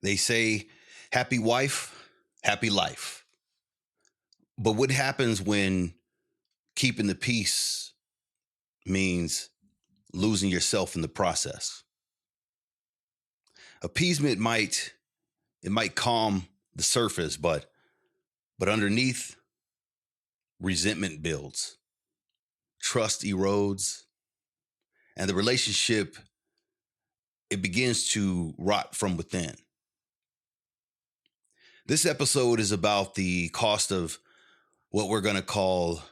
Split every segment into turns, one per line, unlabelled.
They say, happy wife, happy life. But what happens when keeping the peace means losing yourself in the process? Appeasement might calm the surface, but underneath, resentment builds, trust erodes, and the relationship, it begins to rot from within. This episode is about the cost of what we're going to call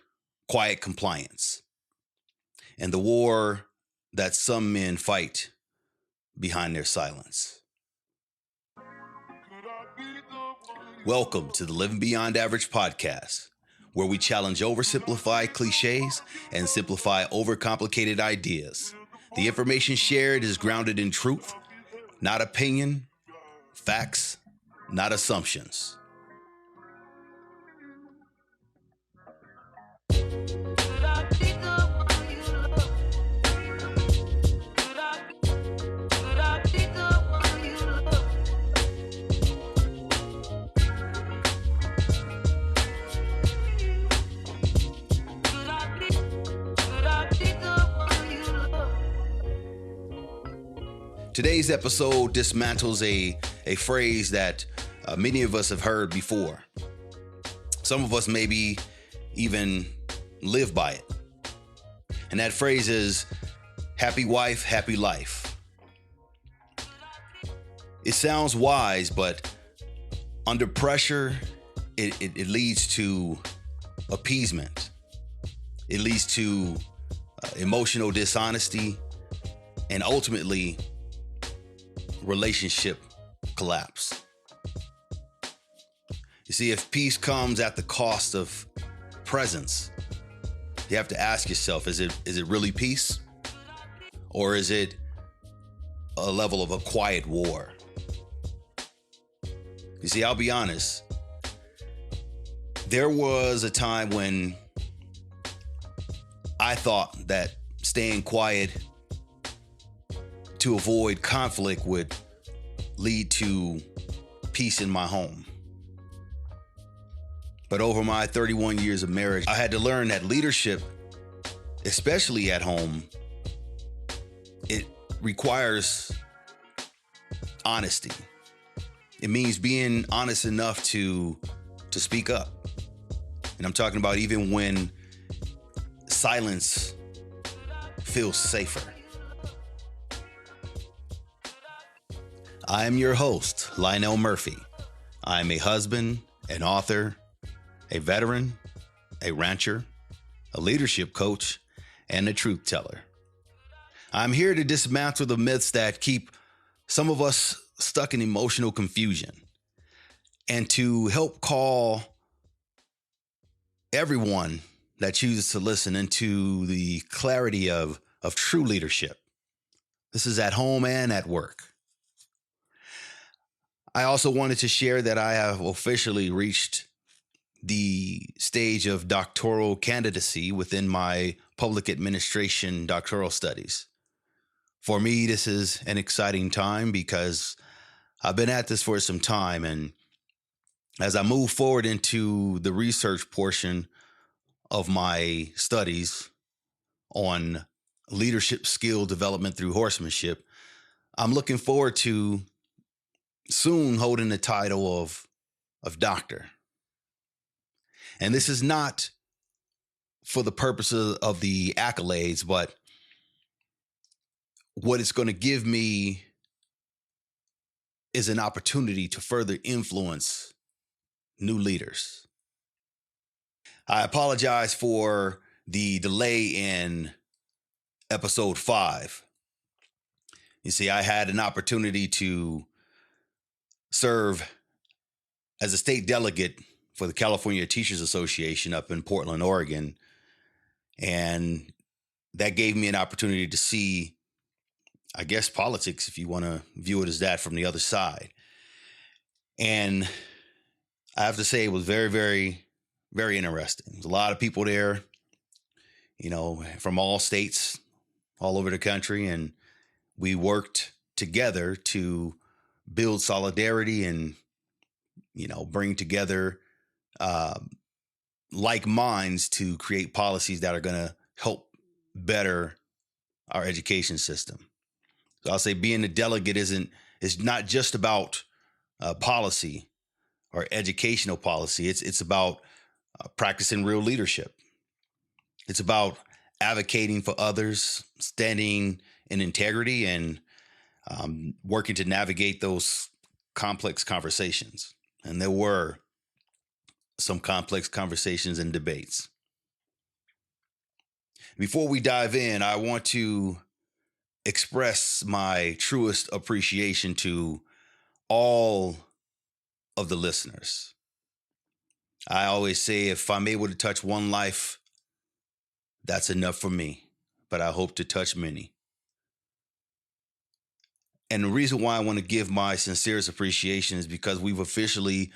quiet compliance and the war that some men fight behind their silence. Welcome to the Living Beyond Average podcast, where we challenge oversimplified cliches and simplify overcomplicated ideas. The information shared is grounded in truth, not opinion, facts, not assumptions. Today's episode dismantles a phrase that many of us have heard before. Some of us maybe even live by it. And that phrase is, happy wife, happy life. It sounds wise, but under pressure, it leads to appeasement. It leads to emotional dishonesty and ultimately relationship collapse. You see, if peace comes at the cost of presence, you have to ask yourself, is it really peace? Or is it a level of a quiet war? You see, I'll be honest. There was a time when I thought that staying quiet to avoid conflict would lead to peace in my home. But over my 31 years of marriage, I had to learn that leadership, especially at home, it requires honesty. It means being honest enough to speak up. And I'm talking about even when silence feels safer. I am your host, Lionel Murphy. I am a husband, an author, a veteran, a rancher, a leadership coach, and a truth teller. I'm here to dismantle the myths that keep some of us stuck in emotional confusion and to help call everyone that chooses to listen into the clarity of true leadership. This is at home and at work. I also wanted to share that I have officially reached the stage of doctoral candidacy within my public administration doctoral studies. For me, this is an exciting time because I've been at this for some time. And as I move forward into the research portion of my studies on leadership skill development through horsemanship, I'm looking forward to soon holding the title of doctor. And this is not for the purposes of the accolades, but what it's going to give me is an opportunity to further influence new leaders. I apologize for the delay in episode 5. You see, I had an opportunity to serve as a state delegate for the California Teachers Association up in Portland, Oregon. And that gave me an opportunity to see, I guess, politics, if you want to view it as that, from the other side. And I have to say it was very, very, very interesting. There's a lot of people there, from all states, all over the country. And we worked together to build solidarity and, bring together uh, like minds to create policies that are going to help better our education system. So I'll say being a delegate is not just about policy or educational policy. It's about practicing real leadership. It's about advocating for others, standing in integrity, and working to navigate those complex conversations. And there were some complex conversations and debates. Before we dive in, I want to express my truest appreciation to all of the listeners. I always say if I'm able to touch one life, that's enough for me, but I hope to touch many. And the reason why I want to give my sincerest appreciation is because we've officially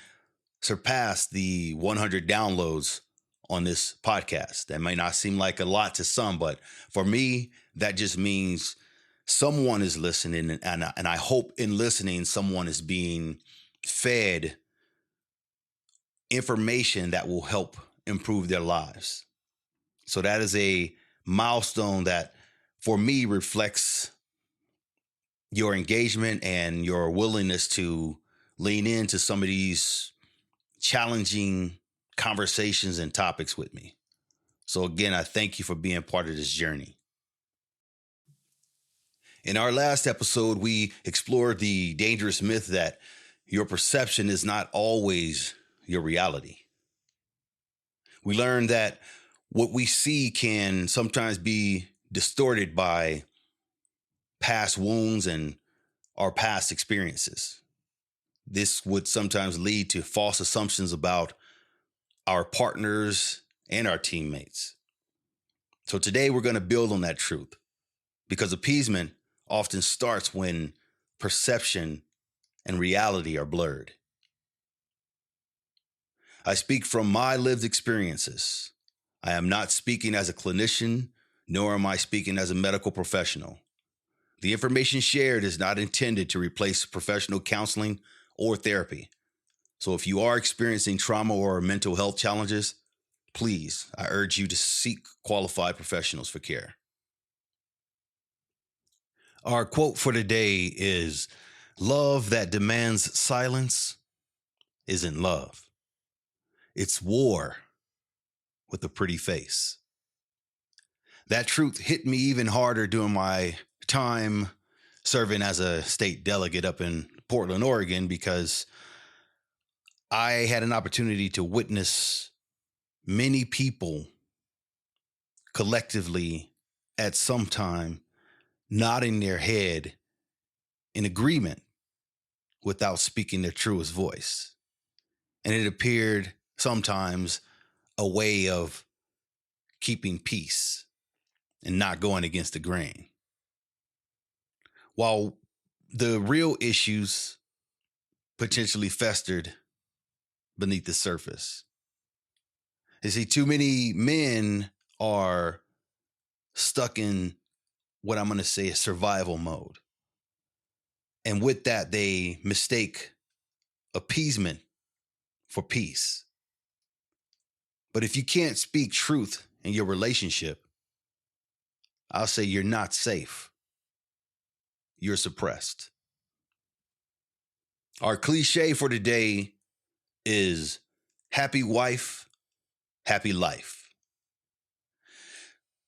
surpassed the 100 downloads on this podcast. That may not seem like a lot to some, but for me, that just means someone is listening. And I hope in listening, someone is being fed information that will help improve their lives. So that is a milestone that for me reflects your engagement and your willingness to lean into some of these challenging conversations and topics with me. So again, I thank you for being part of this journey. In our last episode, we explored the dangerous myth that your perception is not always your reality. We learned that what we see can sometimes be distorted by past wounds and our past experiences. This would sometimes lead to false assumptions about our partners and our teammates. So today we're going to build on that truth, because appeasement often starts when perception and reality are blurred. I speak from my lived experiences. I am not speaking as a clinician, nor am I speaking as a medical professional. The information shared is not intended to replace professional counseling or therapy. So if you are experiencing trauma or mental health challenges, please, I urge you to seek qualified professionals for care. Our quote for today is, "Love that demands silence isn't love. It's war with a pretty face." That truth hit me even harder during my time serving as a state delegate up in Portland, Oregon, because I had an opportunity to witness many people collectively at some time nodding their head in agreement without speaking their truest voice. And it appeared sometimes a way of keeping peace and not going against the grain, while the real issues potentially festered beneath the surface. You see, too many men are stuck in what I'm going to say is survival mode. And with that, they mistake appeasement for peace. But if you can't speak truth in your relationship, I'll say you're not safe. You're suppressed. Our cliche for today is happy wife, happy life.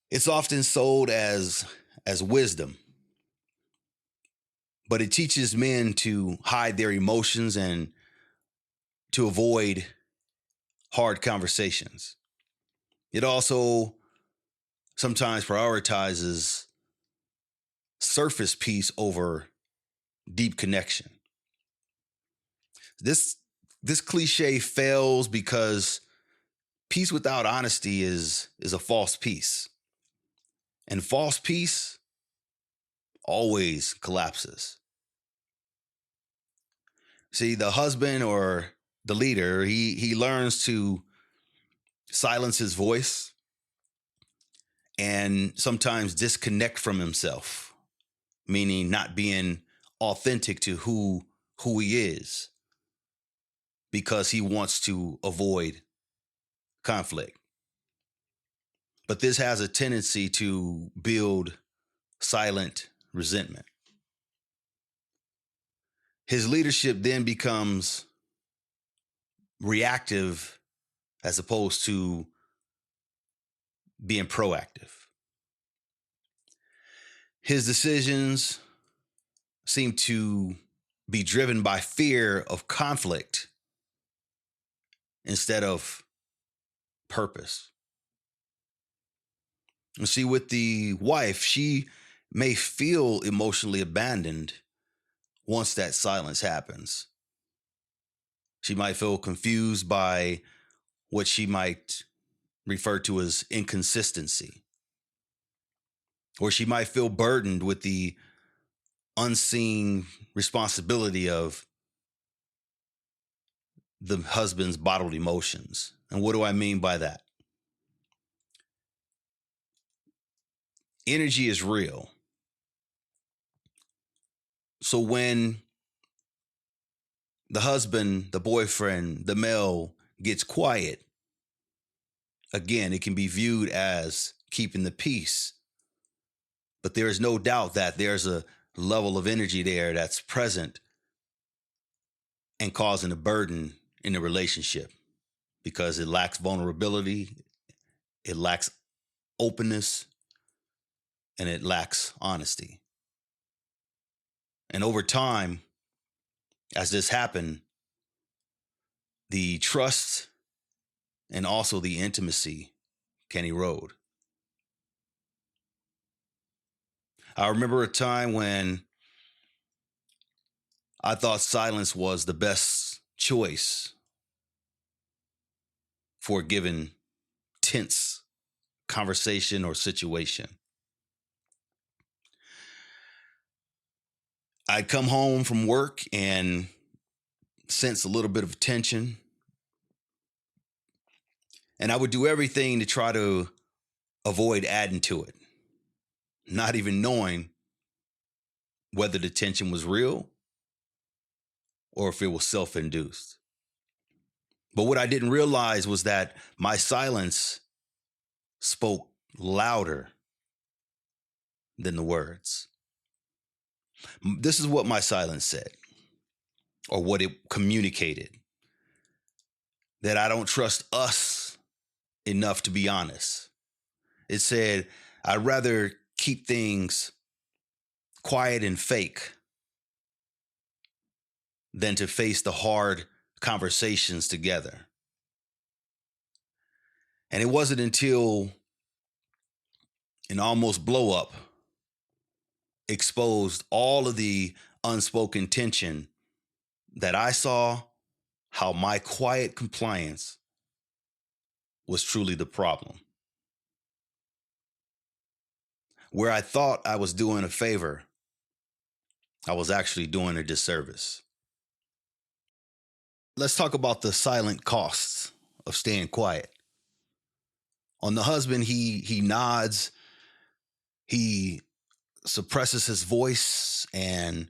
It's often sold as wisdom, but it teaches men to hide their emotions and to avoid hard conversations. It also sometimes prioritizes surface peace over deep connection. This cliche fails because peace without honesty is a false peace. And false peace always collapses. See, the husband or the leader, he learns to silence his voice and sometimes disconnect from himself, meaning not being authentic to who who he is because he wants to avoid conflict. But this has a tendency to build silent resentment. His leadership then becomes reactive as opposed to being proactive. His decisions seem to be driven by fear of conflict instead of purpose. And see, with the wife, she may feel emotionally abandoned once that silence happens. She might feel confused by what she might refer to as inconsistency. Or she might feel burdened with the unseen responsibility of the husband's bottled emotions. And what do I mean by that? Energy is real. So when the husband, the boyfriend, the male gets quiet, again, it can be viewed as keeping the peace. But there is no doubt that there's a level of energy there that's present and causing a burden in the relationship because it lacks vulnerability, it lacks openness, and it lacks honesty. And over time, as this happened, the trust and also the intimacy can erode. I remember a time when I thought silence was the best choice for a given tense conversation or situation. I'd come home from work and sense a little bit of tension, and I would do everything to try to avoid adding to it, not even knowing whether the tension was real or if it was self-induced. But what I didn't realize was that my silence spoke louder than the words. This is what my silence said, or what it communicated: that I don't trust us enough to be honest. It said, I'd rather keep things quiet and fake than to face the hard conversations together. And it wasn't until an almost blow up exposed all of the unspoken tension that I saw how my quiet compliance was truly the problem. Where I thought I was doing a favor, I was actually doing a disservice. Let's talk about the silent costs of staying quiet. On the husband, he nods, he suppresses his voice, and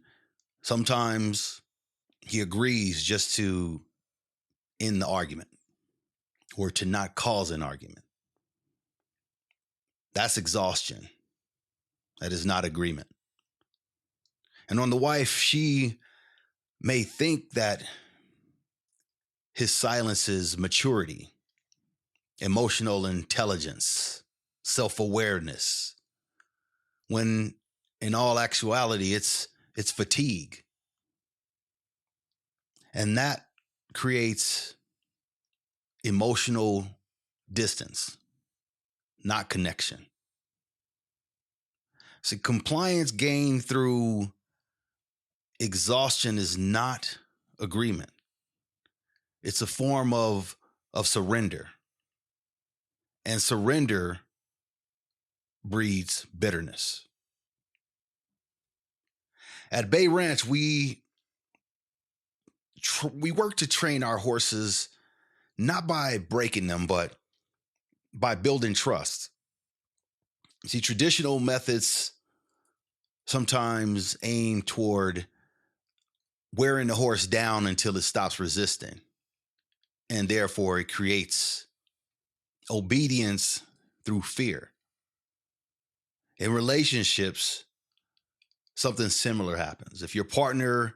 sometimes he agrees just to end the argument or to not cause an argument. That's exhaustion. That is not agreement. And on the wife, she may think that his silence is maturity, emotional intelligence, self-awareness, when in all actuality, it's fatigue. And that creates emotional distance, not connection. See, compliance gained through exhaustion is not agreement. It's a form of surrender. And surrender breeds bitterness. At Bay Ranch, we work to train our horses not by breaking them, but by building trust. See, traditional methods sometimes aim toward wearing the horse down until it stops resisting. And therefore, it creates obedience through fear. In relationships, something similar happens. If your partner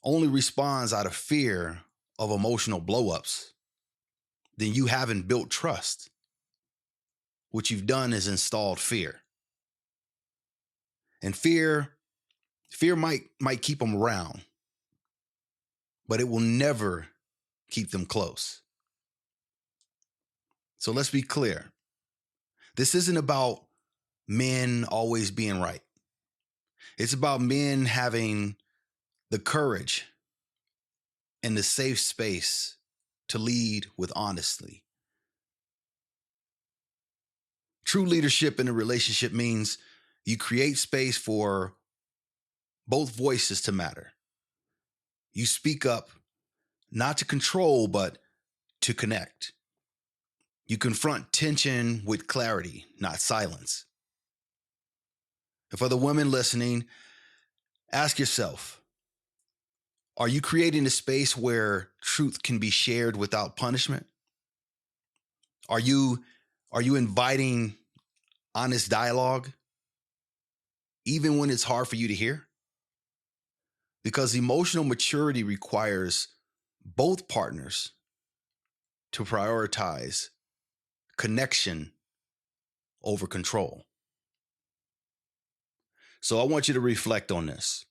only responds out of fear of emotional blowups, then you haven't built trust. What you've done is installed fear. And fear might keep them around, but it will never keep them close. So let's be clear. This isn't about men always being right. It's about men having the courage and the safe space to lead with honesty. True leadership in a relationship means you create space for both voices to matter. You speak up not to control, but to connect. You confront tension with clarity, not silence. And for the women listening, ask yourself, are you creating a space where truth can be shared without punishment? Are you inviting honest dialogue, even when it's hard for you to hear? Because emotional maturity requires both partners to prioritize connection over control. So I want you to reflect on this.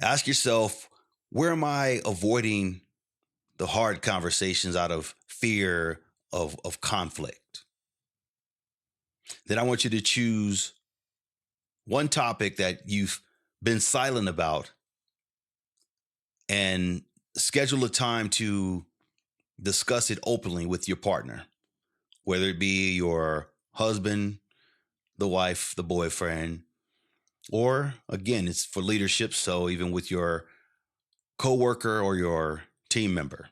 Ask yourself, where am I avoiding the hard conversations out of fear of conflict? Then I want you to choose one topic that you've been silent about and schedule a time to discuss it openly with your partner, whether it be your husband, the wife, the boyfriend, or again, it's for leadership. So even with your coworker or your team member.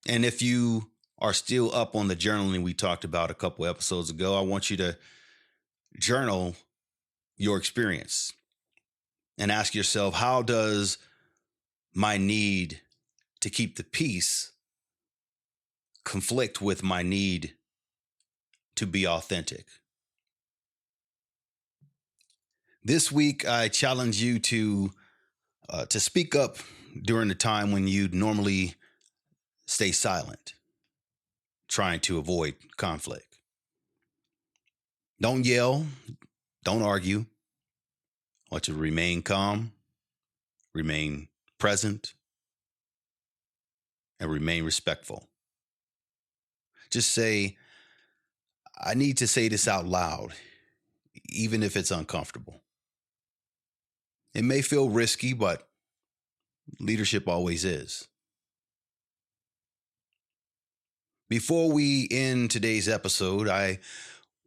And if you are still up on the journaling we talked about a couple episodes ago, I want you to journal your experience and ask yourself, how does my need to keep the peace conflict with my need to be authentic? This week, I challenge you to speak up during the time when you'd normally stay silent, trying to avoid conflict. Don't yell, don't argue. I want you to remain calm, remain present, and remain respectful. Just say, I need to say this out loud, even if it's uncomfortable. It may feel risky, but leadership always is. Before we end today's episode, I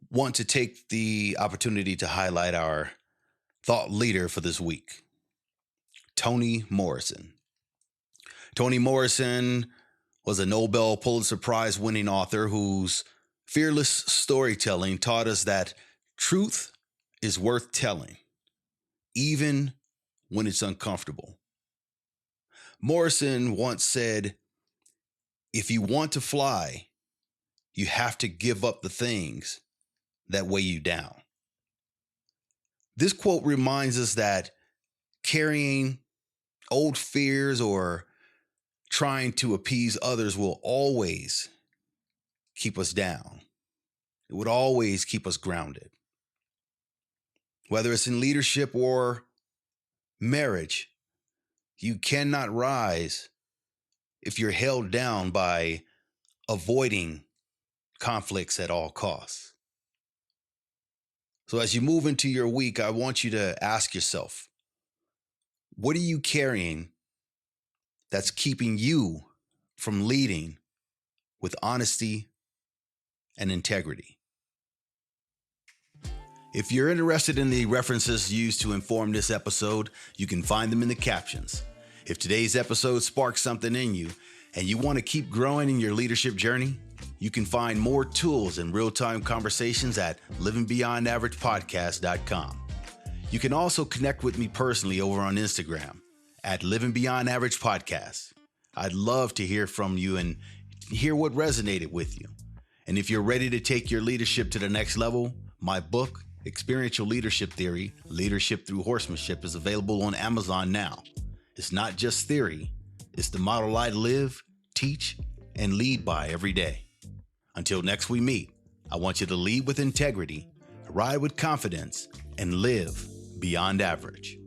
want to take the opportunity to highlight our thought leader for this week, Toni Morrison. Toni Morrison was a Nobel Pulitzer Prize winning author whose fearless storytelling taught us that truth is worth telling, even when it's uncomfortable. Morrison once said, if you want to fly, you have to give up the things that weigh you down. This quote reminds us that carrying old fears or trying to appease others will always keep us down. It would always keep us grounded. Whether it's in leadership or marriage, you cannot rise if you're held down by avoiding conflicts at all costs. So as you move into your week, I want you to ask yourself, what are you carrying that's keeping you from leading with honesty and integrity? If you're interested in the references used to inform this episode, you can find them in the captions. If today's episode sparks something in you and you want to keep growing in your leadership journey, you can find more tools and real-time conversations at livingbeyondaveragepodcast.com. You can also connect with me personally over on Instagram at Living Beyond Average Podcast. I'd love to hear from you and hear what resonated with you. And if you're ready to take your leadership to the next level, my book, Experiential Leadership Theory, Leadership Through Horsemanship, is available on Amazon now. It's not just theory, it's the model I live, teach, and lead by every day. Until next we meet, I want you to lead with integrity, ride with confidence, and live beyond average.